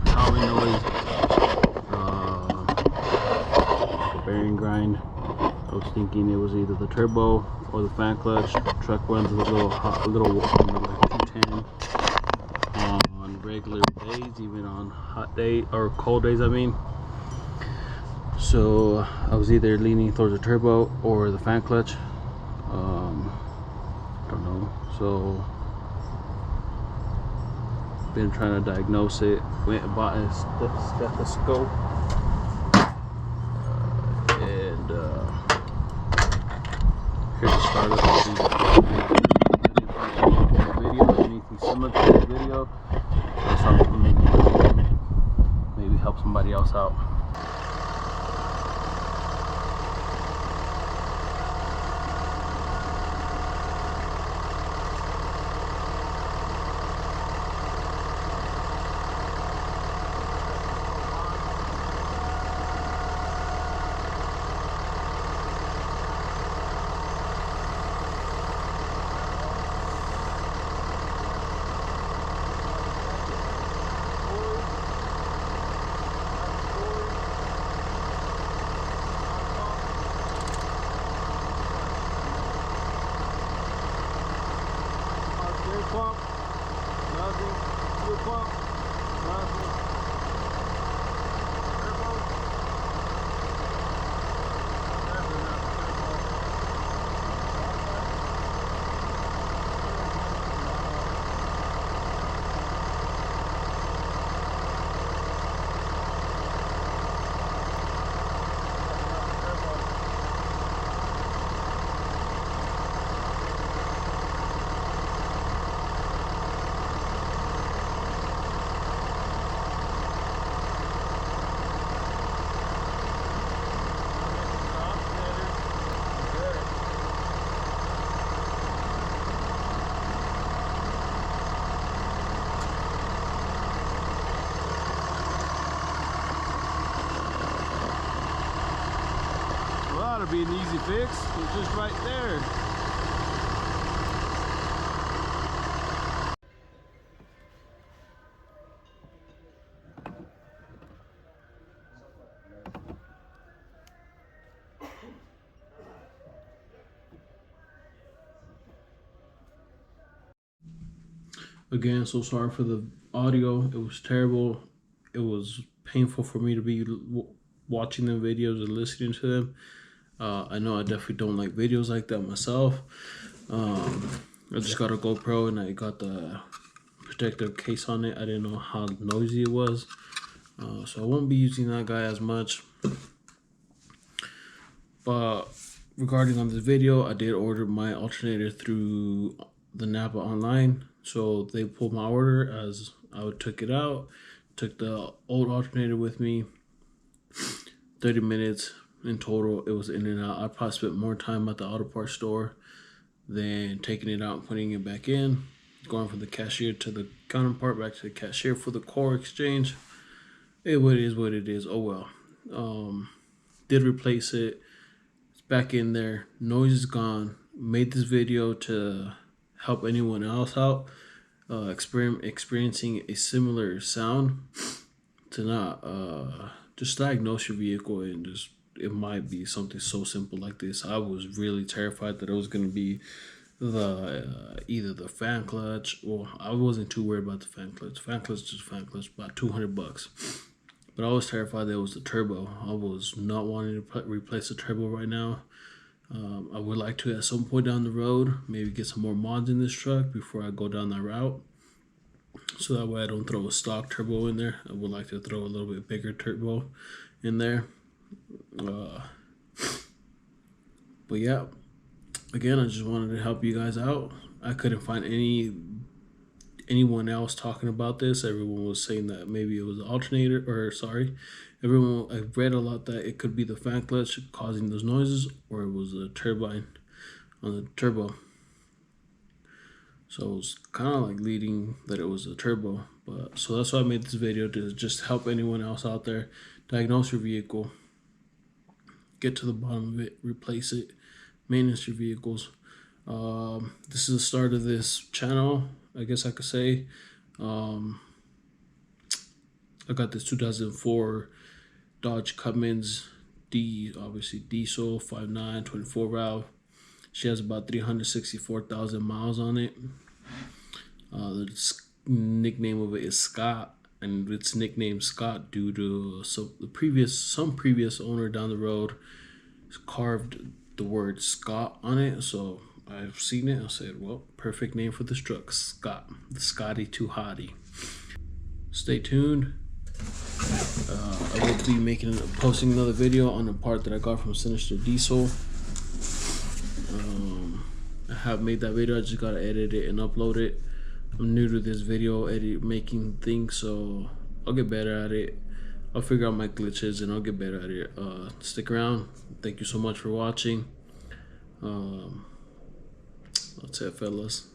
howling noise, the bearing grind. I was thinking it was either the turbo or the fan clutch. The truck runs a little hot, like 210 on regular days, even on hot days or cold days, I mean. So I was either leaning towards the turbo or the fan clutch. Don't know. So been trying to diagnose it. Went and bought a stethoscope, and here's the start of the video. Anything similar to this video, so something maybe help somebody else out. Pump, nothing, fuel pump, nothing, turbo, definitely not the turbo. That'll be an easy fix. It's just right there. Again, so sorry for the audio. It was terrible. It was painful for me to be watching the videos and listening to them. I know I definitely don't like videos like that myself. I just got a GoPro and I got the protective case on it. I didn't know how noisy it was. So I won't be using that guy as much. But regarding on this video, I did order my alternator through the Napa online. So they pulled my order as I took it out. Took the old alternator with me. 30 minutes in total. It was in and out. I probably spent more time at the auto parts store than taking it out and putting it back in. Going from the cashier to the counterpart, back to the cashier for the core exchange. It is what it is. Oh well. Did replace it. It's back in there. Noise is gone. Made this video to help anyone else out experiencing a similar sound, to not just diagnose your vehicle, and just it might be something so simple like this. I was really terrified that it was going to be the either the fan clutch. Well, I wasn't too worried about the fan clutch. Fan clutch is fan clutch, about $200. But I was terrified that it was the turbo. I was not wanting to replace the turbo right now. I would like to at some point down the road maybe get some more mods in this truck before I go down that route, so that way I don't throw a stock turbo in there. I would like to throw a little bit bigger turbo in there. But yeah, again, I just wanted to help you guys out. I couldn't find anyone else talking about this. Everyone was saying that maybe it was the alternator, or sorry, I read a lot that it could be the fan clutch causing those noises, or it was the turbine on the turbo. So it was kind of like leading that it was a turbo. But so that's why I made this video, to just help anyone else out there diagnose your vehicle, get to the bottom of it, replace it, maintenance your vehicles. This is the start of this channel, I guess I could say. I got this 2004 Dodge Cummins obviously diesel, 5.9, 24 valve. She has about 364,000 miles on it. The nickname of it is Scott, and it's nicknamed Scott due to some previous owner down the road carved the word Scott on it. So I've seen it. I said, well, perfect name for this truck, Scott, the Scotty Too Hottie. Stay tuned. I will be posting another video on the part that I got from Sinister Diesel. I have made that video. I just gotta edit it and upload it. I'm new to this video making thing, so I'll get better at it. I'll figure out my glitches and I'll get better at it. Stick around. Thank you so much for watching. That's it, fellas.